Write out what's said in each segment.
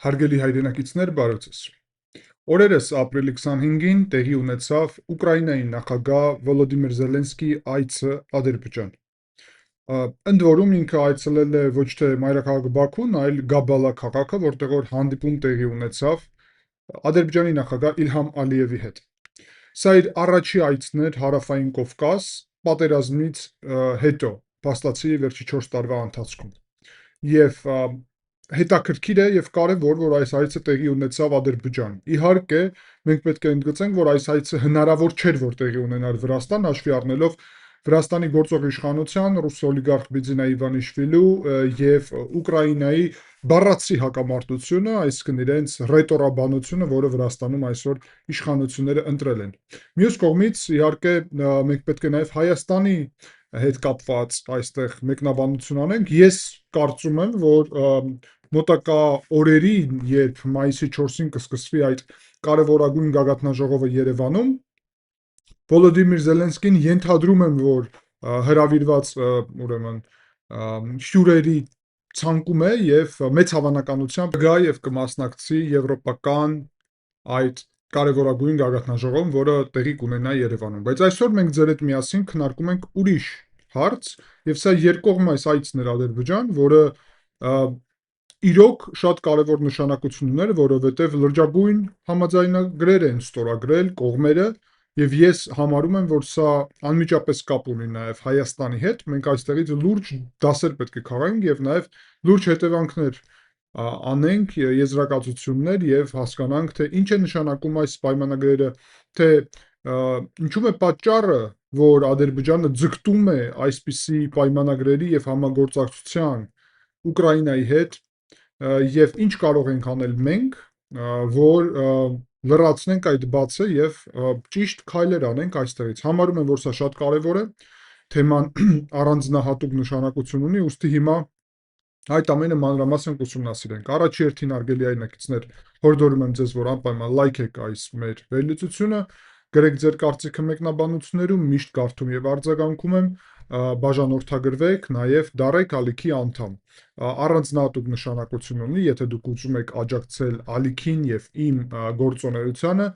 Հարգելի հայրենակիցներ, բարև ձեզ։ Օրերս ապրիլի 25-ին տեղի ունեցավ Ուկրաինայի նախագահ Վոլոդիմիր Զելենսկիի այցը Ադրբեջան։ Ընդ որում ինքը այցելել է ոչ թե մայրաքաղաք Բաքուն, այլ Գաբալա քաղաքը, որտեղ որ հանդիպում տեղի ունեցավ Ադրբեջանի նախագահ Իլհամ Ալիևի հետ։ Սա իր առաջի այցն էր Հարավային Կովկաս պատերազմից հետո, փաստացի վերջի 4 տարվա ընթացքում։ Եվ հետաքրքիր է եւ կարեւոր, որ այս այցը տեղի ունեցավ Ադրբեջան։ Իհարկե, մենք պետք է ընդգծենք, որ այս այցը հնարավոր չէր, որ տեղի ունենար Վրաստան, հաշվի առնելով Վրաստանի գործող իշխանության, ռուս օլիգարխ Բիձինա Իվանիշվիլու եւ Ուկրաինայի բառացի հակամարտությունը, այսինքն իրենց ռետորաբանությունը, որը Վրաստանում այսօր իշխանությունները ընտրել են։ Մյուս կողմից, իհարկե, մենք պետք է նաեւ Հայաստանի հետ կապված այստեղ մեկնաբանություն անենք։ Ես կարծում եմ, որ մոտակա օրերին, երբ մայիսի 4-ին կսկսվի այդ կարևորագույն գագաթնաժողովը Երևանում, Վոլոդիմիր Զելենսկին ենթադրում եմ, որ հրավիրված ուրեմն հյուրերի ցանկում է եւ մեծ հավանականությամբ գա եւ կմասնակցի եվրոպական այդ կարևորագույն գագաթնաժողովում, որը տեղի կունենա Երևանում։ Բայց այսօր մենք ձեր հետ միասին քննարկում ենք ուրիշ հարց, եւ սա երկկողմ այցն էր Ադրբեջան, որը իրոք շատ կարևոր նշանակություն ուներ, որովհետև լրջագույն համաձայնագրեր են ստորագրել կողմերը, եւ ես համարում եմ, որ սա անմիջապես կապ ունի նաեւ Հայաստանի հետ։ Մենք այստեղից լուրջ դասեր պետք է քաղենք եւ նաեւ լուրջ հետևանքներ անենք, եզրակացություններ եւ հասկանանք, թե ինչ է նշանակում այս պայմանագրերը, թե ինչու է պատճառը, որ Ադրբեջանը ձգտում է այսպիսի պայմանագրերի եւ համագործակցության Ուկրաինայի հետ եւ ինչ կարող ենք անել մենք, որ լրացնենք այդ բացը եւ ճիշտ քայլեր անենք այստեղից։ Համարում եմ, որ սա շատ կարեւոր է, թեման առանձնահատուկ նշանակություն ունի, ուստի հիմա այդ ամենը մանրամասն կուսումնասիրենք։ Առաջի հերթին հարգելի հայրենակիցներ, հորդորում եմ ձեզ, որ անպայման լայքեք այս մեր վերլուծությունը, գրեք ձեր կարծիքը մեկնաբանություններում, միշտ կարդում եւ արձագանքում եմ, բաժանորդագրվեք, նաեւ դառեք ալիքի անդամ։ Առանձնահատուկ նշանակություն ունի, եթե դուք ուզում եք աջակցել ալիքին եւ իմ գործունեությանը,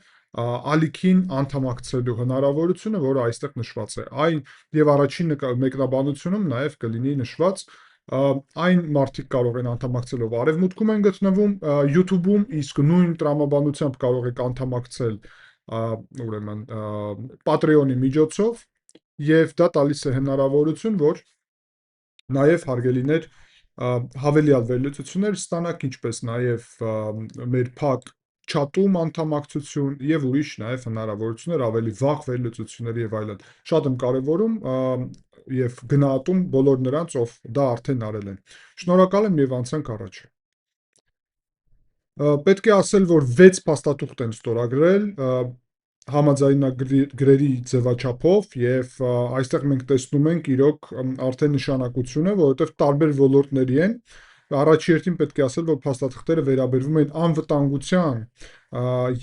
ալիքին անդամակցելու հնարավորությունը, որը այստեղ նշված է։ Այն եւ առաջին մեկնաբանությունում նաեւ կլինի նշված այն մարդիկ կարող են անդամակցելով արևմուտքում են գտնվում YouTube-ում, իսկ նույն տրամաբանությամբ կարող եք անդամակցել ուրեմն Patreon-ի միջոցով եւ դա տալիս է հնարավորություն, որ նաեւ հարգելիներ հավելյալ վերլուծություններ ստանաք, ինչպես նաեւ մեր փակ չաթում անդամակցություն եւ ուրիշ նաեւ հնարավորություններ, ավելի վաղ վերլուծություններ եւ այլն։ Շատ եմ կարեւորում եւ գնահատում բոլոր նրանց, ով դա արդեն արել են։ Շնորհակալ եմ եւ անցանք առաջ։ Պետք է ասել, որ 6 փաստաթուղթ են ստորագրել համաձայնագրերի ձևաչափով եւ այստեղ մենք տեսնում ենք իրոք արդեն նշանակությունը, որովհետեւ տարբեր ոլորտների են։ Առաջի հերթին պետք է ասել, որ փաստաթղթերը վերաբերվում են անվտանգության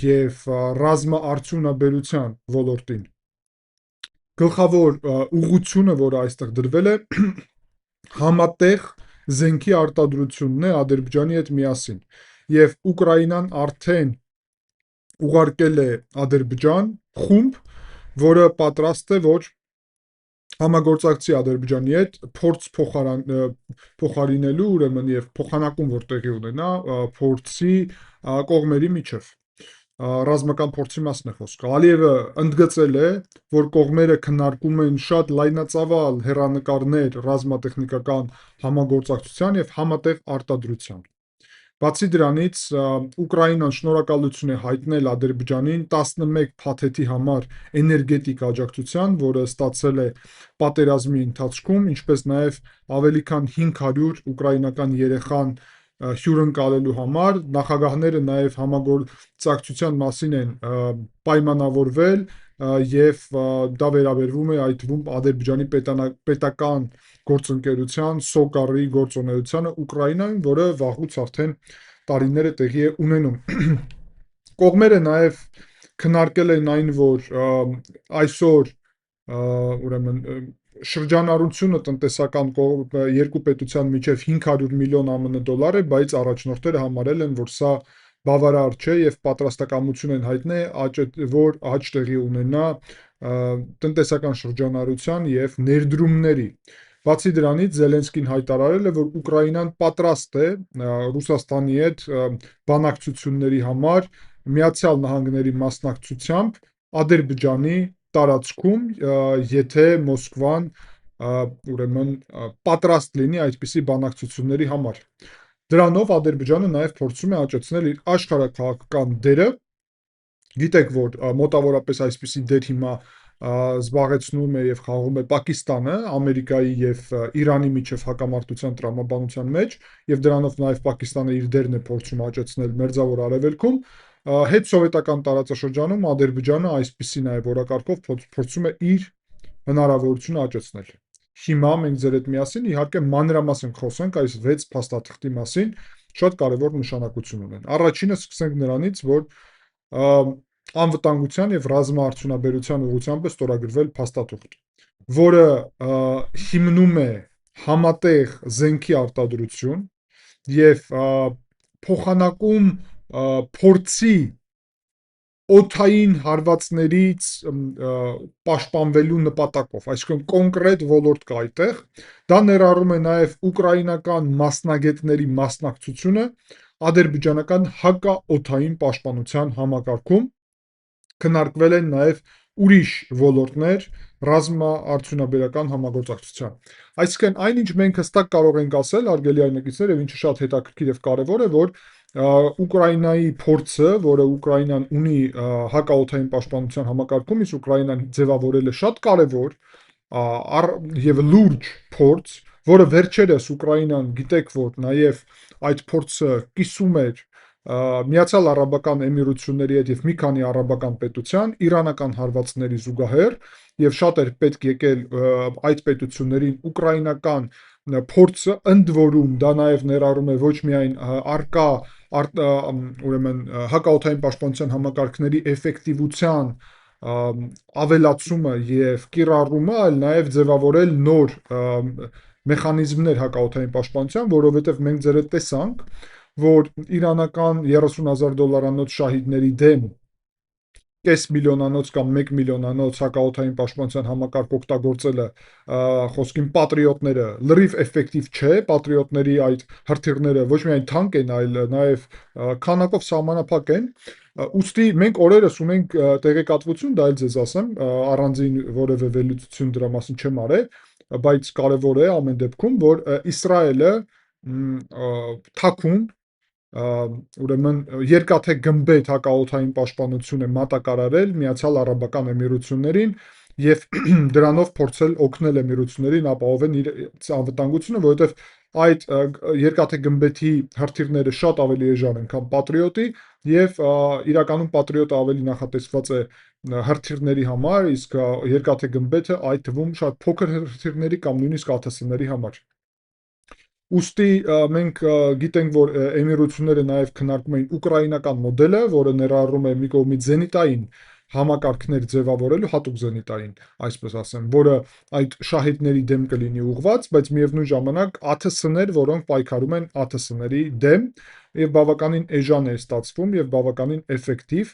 եւ ռազմաարդյունաբերության ոլորտին։ Գլխավոր ուղղությունը, որը այստեղ դրվել է, համատեղ զենքի արտադրությունն է Ադրբեջանի հետ միասին։ Եվ Ուկրաինան արդեն ուղարկել է Ադրբեջան խումբ, որը պատրաստ է, որ համագործակցի Ադրբեջանի հետ փորձ փոխարինելու, ուրեմն եւ փոխանակում որ տեղի ունենա փորձի կողմերի միջև ռազմական փորձի մասն է խոսքը։ Ալիևը ընդգծել է, որ կողմերը քննարկում են շատ լայնածավալ հեռանկարներ ռազմատեխնիկական համագործակցության եւ համատեղ արտադրության։ Բացի դրանից, Ուկրաինան շնորհակալություն է հայտնել Ադրբեջանին 11 փաթեթի համար էներգետիկ աջակցության, որը ստացել է պատերազմի ընթացքում, ինչպես նաեւ ավելի քան 500 ուկրաինական երեխան հյուրընկալելու համար նախագահները նաեւ համագործակցության մասին են պայմանավորվել եւ դա վերաբերվում է այդ թվում Ադրբեջանի պետական գործընկերության Սոկարի գործունեությանը Ուկրաինայում, որը վաղուց արդեն տարիներ է տեղի է ունենում։ Կողմերը նաեւ քննարկել են այն, որ այսօր ուրեմն շրջանառությունը տնտեսական երկու պետության միջև 500 միլիոն ԱՄՆ դոլար է, բայց առաջնորդները համարել են, որ սա բավարար չէ եւ պատրաստակամություն են հայտնել, որ աճ տեղի ունենա տնտեսական շրջանառության եւ ներդրումների։ Բացի դրանից Զելենսկին հայտարարել է, որ Ուկրաինան պատրաստ է Ռուսաստանի հետ բանակցությունների համար Միացյալ Նահանգների մասնակցությամբ Ադրբեջանի տարածքում, եթե Մոսկվան ուրեմն պատրաստ լինի այդպիսի բանակցությունների համար։ Դրանով Ադրբեջանը նաև փորձում է աճեցնել իր աշխարհաքաղաքական դերը։ Գիտեք, որ մոտավորապես այսպիսի դեր հիմա զբաղեցնում է եւ խաղում է Պակիստանը Ամերիկայի եւ Իրանի միջև հակամարտության տրամաբանության մեջ, եւ դրանով նաեւ Պակիստանը իր դերն է փորձում աճեցնել Մերձավոր Արևելքում, հետսովետական տարածաշրջանում Ադրբեջանը այսպիսի նաեւ օրակարգով փորձում է իր հնարավորությունը աճեցնել։ Հիմա մենք ձեր հետ միասին իհարկե մանրամասն խոսենք այս 6 փաստաթղթի մասին, շատ կարևոր նշանակություն ունեն։ Առաջինը սկսենք նրանից, որ անվտանգության եւ ռազմաարդյունաբերության ուղղությամբ է ստորագրվել փաստաթուղթ, որը հիմնում է համատեղ զենքի արտադրություն եւ փոխանակում փորձի օդային հարվածներից պաշտպանվելու նպատակով, այսինքն կոնկրետ ոլորտ կա այդտեղ, դա ներառում է նաև ուկրաինական մասնագետների մասնակցությունը ադրբեջանական հակաօդային պաշտպանության համակարգում, քննարկվել են նաև ուրիշ ոլորտներ ռազմաարդյունաբերական համագործակցության։ Այսինքն այնինչ մենք հստակ կարող ենք ասել, արգելի այրնակիցներ, եւ ինչը շատ հետաքրքիր եւ կարեւոր է, որ Ուկրաինայի փորձը, որը Ուկրաինան ունի հակաօդային պաշտպանության համակարգում, իսկ Ուկրաինան ձևավորել է շատ կարևոր եւ լուրջ փորձ, որը վերջերս Ուկրաինան գիտեք, որ նաեւ այդ փորձը կիսում էր Միացյալ Արաբական Էմիրությունների հետ եւ մի քանի արաբական պետության իրանական հարվածների զուգահեռ եւ շատ էր պետք եկել այդ պետություններին ուկրաինական փորձը, ընդ որում դա նաեւ ներառում է ոչ միայն արկա ուրեմն հակաօդային պաշտպանության համակարգերի էֆեկտիվության ավելացումը եւ կիրառումը, այլ նաեւ ձևավորել նոր մեխանիզմներ հակաօդային պաշտպանության, որովհետեւ մենք ձեր հետ տեսանք, որ իրանական $30,000 շահիդների դեմ կես միլիոնանոց կամ 1 միլիոնանոց հակաօդային պաշտպանության համակարգ օգտագործելը խոսքին պատրիոտները լրիվ էֆեկտիվ չէ, պատրիոտների այդ հրթիռները ոչ միայն թանկ են, այլ նաև քանակով սահմանափակ են, ուստի մենք օրերս ունենք տեղեկատվություն, դա էլ ձեզ ասեմ, առանձին որևէ վերլուծություն դրա մասին չեմ արել, բայց կարևոր է ամեն դեպքում, որ Իսրայելը թաքուն ուրեմն երկաթե գմբեթ հակաօդային պաշտպանություն է մատակարարել Միացյալ Արաբական Էմիրություններին եւ դրանով փորձել օգնել Էմիրություններին ապահովել իր անվտանգությունը, որովհետեւ այդ երկաթե գմբեթի հրթիռները շատ ավելի էժան են, քան Patriot-ի եւ իրականում Patriot-ը ավելի նախատեսված է հրթիռների համար, իսկ երկաթե գմբեթը այդ թվում շատ փոքր հրթիռների կամ նույնիսկ ԱԹՍ-ների համար։ Ուստի մենք գիտենք, որ Էմիրությունները նաև քննարկում էին ուկրաինական մոդելը, որը ներառում է մի կողմից զենիտային համակարգներ ձևավորելու, հատուկ զենիտային, այսպես ասեմ, որը այդ շահիդների դեմ կլինի ուղված, բայց միևնույն ժամանակ ԱԹՍ-ներ, որոնք պայքարում են ԱԹՍ-ների դեմ եւ բավականին էժան է ստացվում եւ բավականին էֆեկտիվ։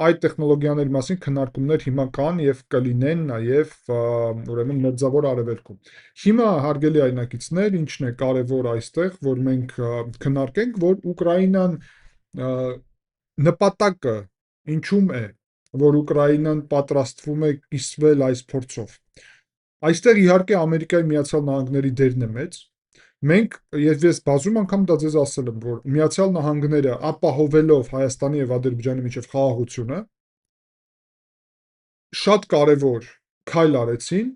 Այդ տեխնոլոգիաների մասին քննարկումներ հիմա կան եւ կլինեն նաեւ ուրեմն Մերձավոր Արևելքում։ Հիմա հարգելի այրնակիցներ, ինչն է կարևոր այստեղ, որ մենք քննարկենք, որ Ուկրաինան նպատակը ինչում է, որ Ուկրաինան պատրաստվում է կիսվել այս փորձով։ Այստեղ իհարկե Ամերիկայի Միացյալ Նահանգների դերն է մեծ։ Մենք, ես բազում անգամ դա ձեզ ասել եմ, որ Միացյալ Նահանգները ապահովելով Հայաստանի եւ Ադրբեջանի միջև խաղաղությունը շատ կարևոր քայլ արեցին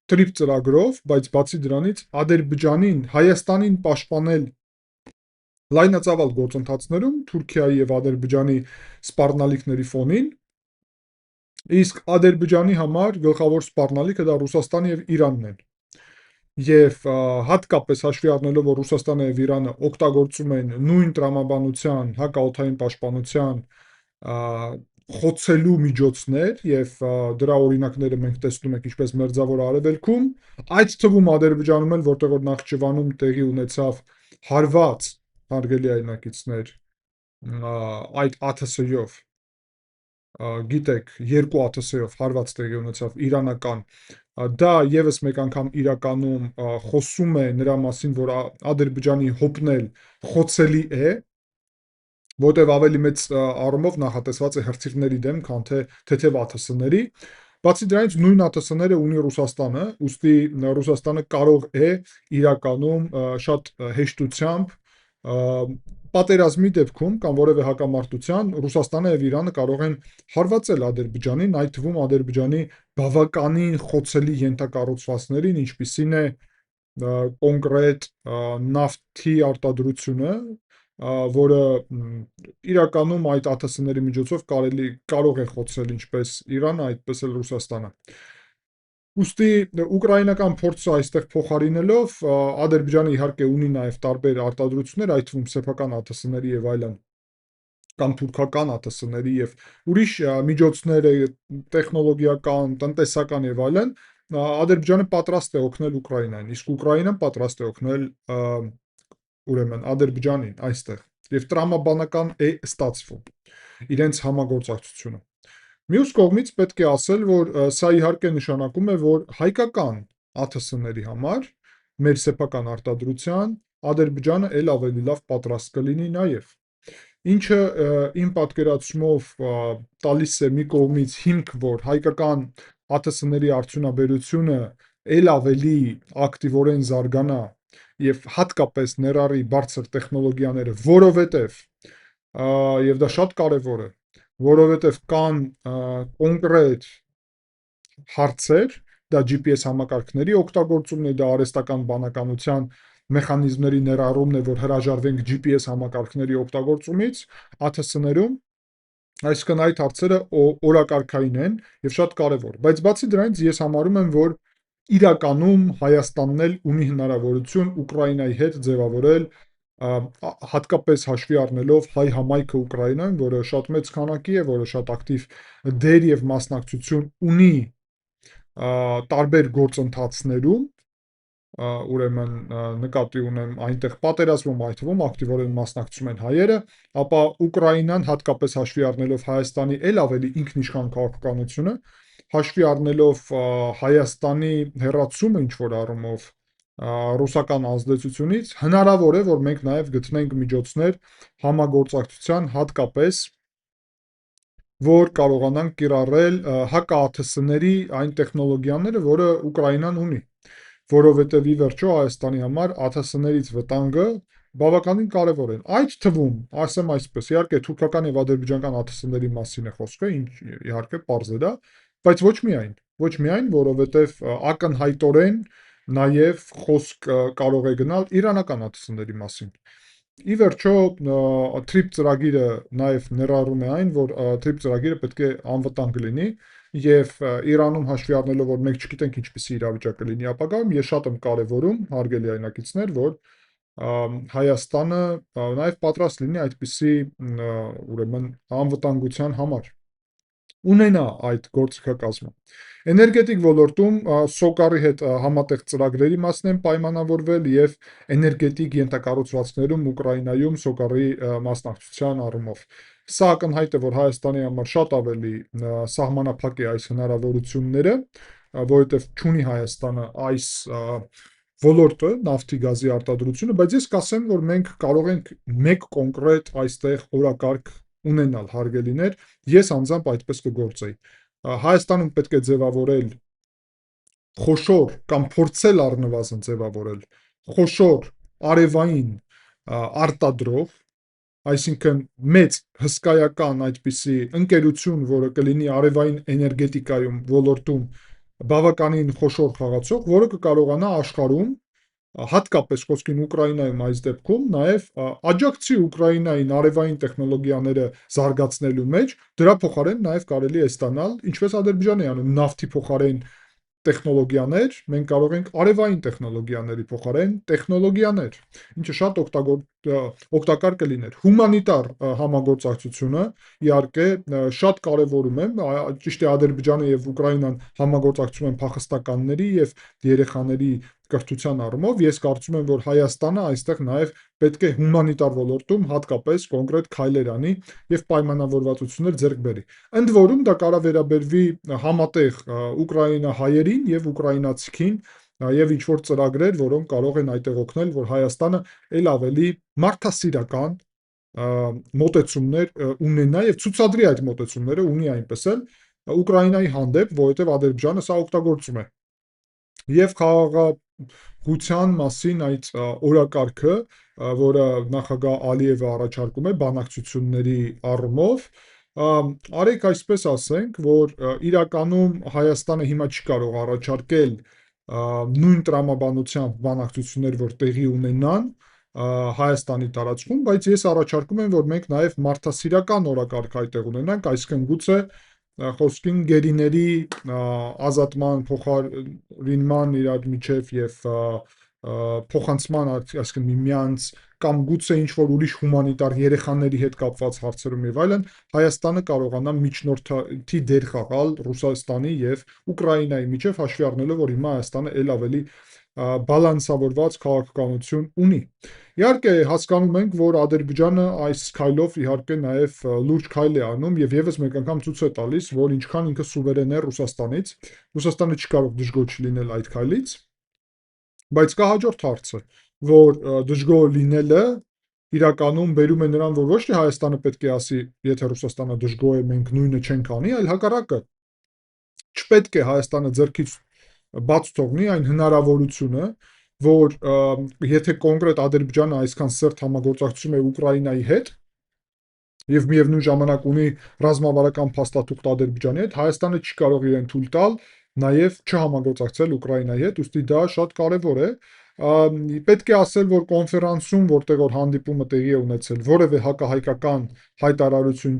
տրիպ ծրագրով, բայց բացի դրանից Ադրբեջանին, Հայաստանին պաշտպանել լայնածավալ գործընթացներում Թուրքիայի եւ Ադրբեջանի սպառնալիքների ֆոնին, իսկ Ադրբեջանի համար գլխավոր սպառնալիքը դա Ռուսաստանը եւ Իրանն են։ Եվ հատկապես հաշվի առնելով, որ Ռուսաստանը եւ Իրանը օգտագործում են նույն տրամաբանության, հակաօդային պաշտպանության խոցելու միջոցներ եւ դրա օրինակները մենք տեսնում ենք ինչպես Մերձավոր Արևելքում, այդ թվում Ադրբեջանում էլ, որտեղ որ Նախճիվանում տեղի ունեցավ հարված, հարգելի այնակիցներ, այդ ԱԹՍ-ով, գիտեք, երկու ԱԹՍ-ով հարված տեղի ունեցավ իրանական, դա եւս մեկ անգամ իրականում խոսում է նրա մասին, որ Ադրբեջանի հոբնել խոցելի է, որտեղ ավելի մեծ առումով նախատեսված է հրթիռների դեմ, քան թե թեթև ԱԹՍ-ների։ Բացի դրանից նույն ԱԹՍ-ները ունի Ռուսաստանը, ուստի Ռուսաստանը կարող է իրականում շատ հեշտությամբ պատերազմի դեպքում կամ որևէ հակամարտության Ռուսաստանը եւ Իրանը կարող են հարվածել Ադրբեջանին, այդ թվում Ադրբեջանի բավականին խոցելի ենթակառուցվածքներին, ինչպիսին է կոնկրետ նավթի արտադրությունը, որը իրականում այդ ԱԹՍ-ների միջոցով կարող է խոցել ինչպես Իրանը, այդպես էլ Ռուսաստանը։ Ուստի ուկրաինական փորձը այստեղ փոխարինելով Ադրբեջանը իհարկե ունի նաև տարբեր արտադրություններ, այդ թվում սեփական ԱԹՍ-ների եւ այլն, կամ թուրքական ԱԹՍ-ների եւ ուրիշ միջոցներ, տեխնոլոգիական, տնտեսական եւ այլն, Ադրբեջանը պատրաստ է օգնել Ուկրաինային, իսկ Ուկրաինան պատրաստ է օգնել ուրեմն Ադրբեջանին այստեղ եւ տրամաբանական է ստացվում իրենց համագործակցությունը։ Մյուս կողմից պետք է ասել, որ սա իհարկե նշանակում է, որ հայկական ԱԹՍ-ների համար մեր սեփական արտադրության Ադրբեջանը ել ավելի լավ պատրաստ կլինի նաեւ, ինչը իմ պատկերացումով տալիս է մի կողմից հիմք, որ հայկական ԱԹՍ-ների արդյունաբերությունը ել ավելի ակտիվորեն զարգանա եւ հատկապես ներառի բարձր տեխնոլոգիաները, որովհետեւ եւ դա շատ կարեւոր է, որովհետեւ կան կոնկրետ հարցեր, դա GPS համակարգների օգտագործումն է, դա արհեստական բանականության մեխանիզմների ներառումն է, որ հրաժարվենք GPS համակարգների օգտագործումից ԱԹՍ-ներում, այսինքն այդ հարցերը օրակարգային են եւ շատ կարեւոր, բայց բացի դրանից ես համարում եմ, որ իրականում Հայաստանն էլ ունի հնարավորություն Ուկրաինայի հետ ձևավորել, հատկապես հաշվի առնելով հայ համայնքը Ուկրաինայում, որը շատ մեծ քանակի է, որը շատ ակտիվ դեր եւ մասնակցություն ունի տարբեր գործընթացներում, ուրեմն նկատի ունեմ այնտեղ պատերազմում, այդ թվում ակտիվորեն մասնակցում են հայերը, ապա Ուկրաինան հատկապես հաշվի առնելով Հայաստանի ել ավելի ինքնիշխան քաղաքականությունը, հաշվի առնելով Հայաստանի հեռացումը ինչ-որ առումով ռուսական ազդեցությունից, հնարավոր է, որ մենք նաև գտնենք միջոցներ համագործակցության, հատկապես որ կարողանանք կիրառել հակաաթսների այն տեխնոլոգիաները, որը Ուկրաինան ունի, որովհետև ի վերջո Հայաստանի համար ԱԹՍ-ներից վտանգը բավականին կարևոր են։ Այդ թվում, ասեմ այսպես, իհարկե թուրքական եւ ադրբեջանական ԱԹՍ-ների մասին է խոսքը, ինչ իհարկե պարզ է դա, բայց ոչ միայն, որովհետև ակնհայտորեն նաև խոսք կարող է գնալ իրանական ԱԹՍ-ների մասին։ Ի վերջո TRIP ծրագիրը նաև ներառում է այն, որ TRIP ծրագիրը պետք է անվտանգ լինի եւ Իրանում հաշվի առնելով, որ մենք չգիտենք ինչպիսի իրավիճակը լինի ապագայում, ես շատ եմ կարևորում, հարգելի այնակիցներ, որ Հայաստանը նաև պատրաստ լինի այդպիսի ուրեմն անվտանգության համար ունենա այդ գործիքակազմը։ Էներգետիկ ոլորտում SOCAR-ի հետ համատեղ ծրագրերի մասին են պայմանավորվել եւ էներգետիկ ենթակառուցվածքներում Ուկրաինայում SOCAR-ի մասնակցության առումով։ Սա ակնհայտ է, որ Հայաստանի համար շատ ավելի սահմանափակ է այս հնարավորությունները, որովհետեւ չունի Հայաստանը այս ոլորտը, նավթի գազի արտադրությունը, բայց ես կասեմ, որ մենք կարող ենք մեկ կոնկրետ այստեղ օրակարգ ունենալ, հարգելիներ, ես անձամբ այդպես կգործեի։ Հայաստանում պետք է ձևավորել խոշոր կամ փորձել առնվազն ձևավորել խոշոր արևային արտադրող, այսինքն մեծ հսկայական այդպիսի ընկերություն, որը կլինի արևային էներգետիկայում ոլորտում բավականին խոշոր խաղացող, որը կկարողանա աշխարհում հատկապես խոսքին Ուկրաինայում այս դեպքում նաև աջակցի Ուկրաինային արևային տեխնոլոգիաները զարգացնելու մեջ, դրա փոխարեն նաև կարելի է ստանալ, ինչպես Ադրբեջանը անում, նավթի փոխարեն տեխնոլոգիաներ, մենք կարող ենք արևային տեխնոլոգիաների փոխարեն տեխնոլոգիաներ, ինչը շատ օգտակար կլիներ։ Հումանիտար համագործակցությունը իհարկե շատ կարևորում եմ, ճիշտ է Ադրբեջանը եւ Ուկրաինան համագործակցում են փախստականների եւ երեխաների կրթության առումով, ես կարծում եմ, որ Հայաստանը այստեղ նաև պետք է հումանիտար ոլորտում հատկապես կոնկրետ քայլեր անի եւ պայմանավորվածություններ ձեռք բերի։ Ընդ որում դա կարող վերաբերվի համատեղ ուկրաինահայերին եւ ուկրաինացիքին եւ ինչ որ ծրագրեր, որոնք կարող են այդտեղ օգնել, որ Հայաստանը ել ավելի մարդասիրական մոտեցումներ ունենա եւ ցուցադրի այդ մոտեցումները, ունի այնպես էլ Ուկրաինայի հանդեպ, որովհետեւ Ադրբեջանը սա օգտագործում է։ Եվ խաղաղության մասին այդ օրակարգը, որը նախագահ Ալիևը առաջարկում է բանակցությունների առումով, արեք այսպես ասենք, որ իրականում Հայաստանը հիմա չի կարող առաջարկել նույն տրամաբանությամբ բանակցություններ, որ տեղի ունենան Հայաստանի տարածքում, բայց ես առաջարկում եմ, որ մենք նաև մարդասիրական օրակարգ այդտեղ ունենանք, այսինքն գուցե խոսքին գերիների ազատման, փոխարինման իրար միջև եւ փոխանցման, այսինքն միմյանց կամ գուցե ինչ-որ ուրիշ հումանիտար երեխաների հետ կապված հարցերում եւ այլն, Հայաստանը կարողանա միջնորդի դեր խաղալ Ռուսաստանի եւ Ուկրաինայի միջև, հաշվի առնելով, որ հիմա Հայաստանը ել ավելի բալանսավորված քաղաքականություն ունի։ Իհարկե հասկանում ենք, որ Ադրբեջանը այս քայլով իհարկե նաև լուրջ քայլ է անում եւ եւս մեկ անգամ ցույց է տալիս, որ ինչքան ինքը սուվերեն է Ռուսաստանից, Ռուսաստանը չի կարող դժգոհ չլինել այդ քայլից, բայց կա հաջորդ հարցը, որ դժգոհ լինելը իրականում բերում է նրան, որ ոչ թե Հայաստանը պետք է ասի, եթե Ռուսաստանը դժգոհ է, մենք նույնը չենք անի, այլ հակառակը, չպետք է Հայաստանը ձեռքից բաց թողնի այն հնարավորությունը, որ եթե կոնկրետ Ադրբեջանը այսքան սերտ համագործակցում է Ուկրաինայի հետ եւ միևնույն ժամանակ ունի ռազմավարական փաստաթուղթ Ադրբեջանի հետ, Հայաստանը չի կարող իրեն թույլ տալ նաեւ չհամագործակցել Ուկրաինայի հետ, ուստի դա շատ կարեւոր է։ Պետք է ասել, որ կոնֆերանսում, որտեղ որ հանդիպումը տեղի է ունեցել, որևէ հակահայկական հայտարարություն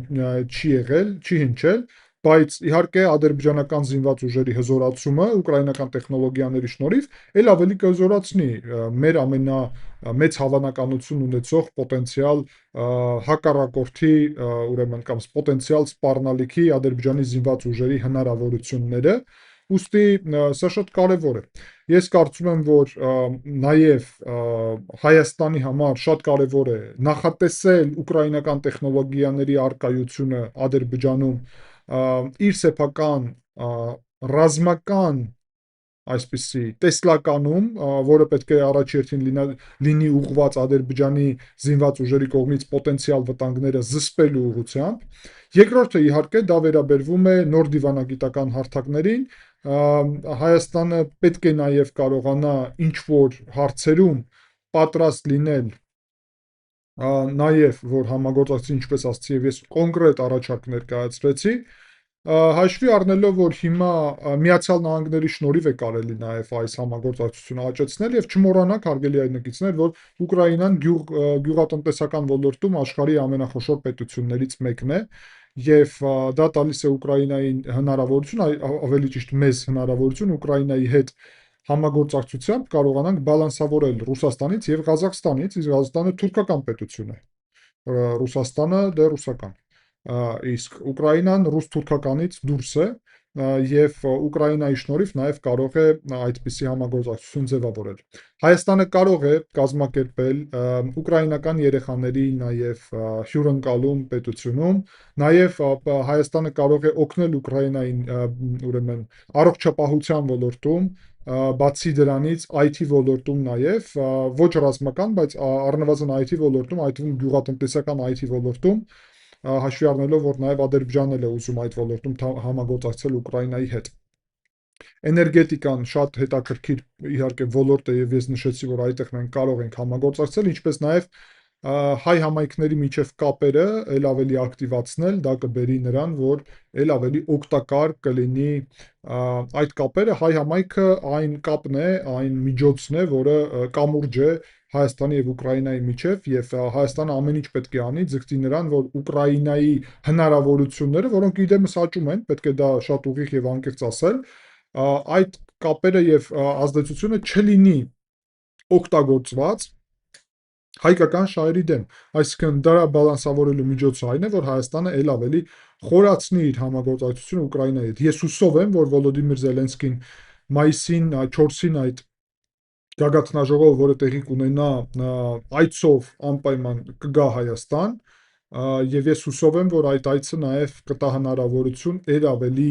չի եղել, չի հնչել, բայց իհարկե ադրբեջանական զինված ուժերի հզորացումը ուկրաինական տեխնոլոգիաների շնորհիվ ել ավելի կզորացնի մեր ամենամեծ հավանականություն ունեցող պոտենցիալ հակառակորդի, ուրեմն կամ պոտենցիալ սպառնալիքի Ադրբեջանի զինված ուժերի հնարավորությունները, ուստի սա շատ կարևոր է։ Ես կարծում եմ, որ նաև Հայաստանի համար շատ կարևոր է նախատեսել ուկրաինական տեխնոլոգիաների առկայությունը Ադրբեջանում իր սեփական ռազմական այսպիսի տեսլականում, որը պետք է առաջերտին լինի ուղղված Ադրբեջանի զինված ուժերի կողմից պոտենցիալ վտանգները զսպելու ուղղությամբ։ Երկրորդը իհարկե դա վերաբերվում է նոր դիվանագիտական հարթակներին, Հայաստանը պետք է նաև կարողանա ինչ-որ հարցերում պատրաստ լինել նաև որ համագործակցի, ինչպես ասացի, եւ ես կոնկրետ առաջարկ ներկայացրեցի, հաշվի առնելով, որ հիմա Միացյալ Նահանգների շնորհիվ է կարելի նաև այս համագործակցությունը աճեցնել եւ չմոռանանք հարգելի այրնակիցներ, որ Ուկրաինան գյուղատնտեսական ոլորտում աշխարհի ամենախոշոր պետություններից մեկն է եւ դա տալիս է Ուկրաինային հնարավորություն, ավելի ճիշտ մեզ հնարավորություն Ուկրաինայի հետ համագործակցությամբ կարողանանք բալանսավորել Ռուսաստանից եւ Ղազախստանից, իսկ Ղազախստանը թուրքական պետություն է, Ռուսաստանը դե ռուսական, իսկ Ուկրաինան ռուս-թուրքականից դուրս է եւ Ուկրաինայի շնորհիվ նաեւ կարող է այդպիսի համագործակցություն ձևավորել։ Հայաստանը կարող է կազմակերպել ուկրաինական երեխաների նաեւ հյուրընկալում պետությունում, նաեւ Հայաստանը կարող է օգնել Ուկրաինային, ուրեմն առողջապահության ոլորտում, բացի դրանից IT ոլորտում նաև ոչ ռազմական, բայց առնվազն IT ոլորտում, այդ թվում գյուղատնտեսական IT ոլորտում, հաշվի առնելով, որ նաև Ադրբեջանն էլ է ուզում այդ ոլորտում համագործակցել Ուկրաինայի հետ։ Էներգետիկան շատ հետաքրքիր իհարկե ոլորտ է եւ ես նշեցի, որ այդտեղ մենք կարող ենք համագործակցել, ինչպես նաև հայ համայնքների միջև կապերը ել ավելի ակտիվացնել, դա կբերի նրան, որ ել ավելի օգտակար կլինի այդ կապերը, հայ համայնքը այն կապն է, այն միջոցն է, որը կամուրջ է Հայաստանի եւ Ուկրաինայի միջև եւ Հայաստանը ամեն ինչ պետք է անի ձգտի նրան, որ Ուկրաինայի հնարավորությունները, որոնք իդեմս աճում են, պետք է դա շատ ուղիղ եւ անկեղծ ասել, այդ կապերը եւ ազդեցությունը չլինի օգտագործված հայկական շահերի դեմ, այսինքն դրա բալանսավորելու միջոցը այն է, որ Հայաստանը ել ավելի խորացնի իր համագործակցությունը Ուկրաինայի հետ։ Ես հուսով եմ, որ Վոլոդիմիր Զելենսկին մայիսին 4-ին այդ գագաթնաժողովը, որը տեղի կունենա, այցով անպայման կգա Հայաստան, եւ ես հուսով եմ, որ այդ այցը նաեւ կտա հնարավորություն ավելի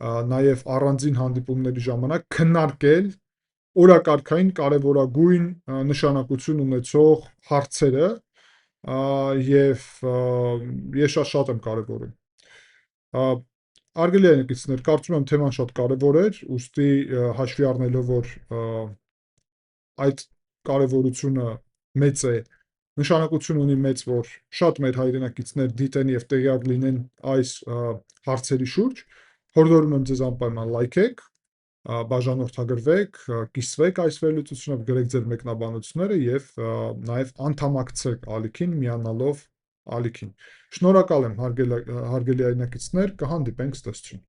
նաեւ առանձին հանդիպումների ժամանակ քննարկել օրակարգային կարևորագույն նշանակություն ունեցող հարցերը եւ ես շատ եմ կարևորում։ Արգելի այնակիցներ, կարծում եմ թեման շատ կարևոր էր, ուստի հաշվի առնելով, որ այդ կարևորությունը մեծ է, նշանակություն ունի մեծ, որ շատ մեր հայրենակիցներ դիտեն եւ տեղյակ լինեն այս հարցերի շուրջ, հորդորում եմ ձեզ անպայման լայքեք, բաժանորդագրվեք, կիսվեք այս վերլուծությունով, գրեք ձեր մեկնաբանությունները եւ նաեւ անդամակցեք ալիքին, միանալով ալիքին։ Շնորհակալ եմ հարգելի այնակիցներ, կհանդիպենք, ցտեսություն։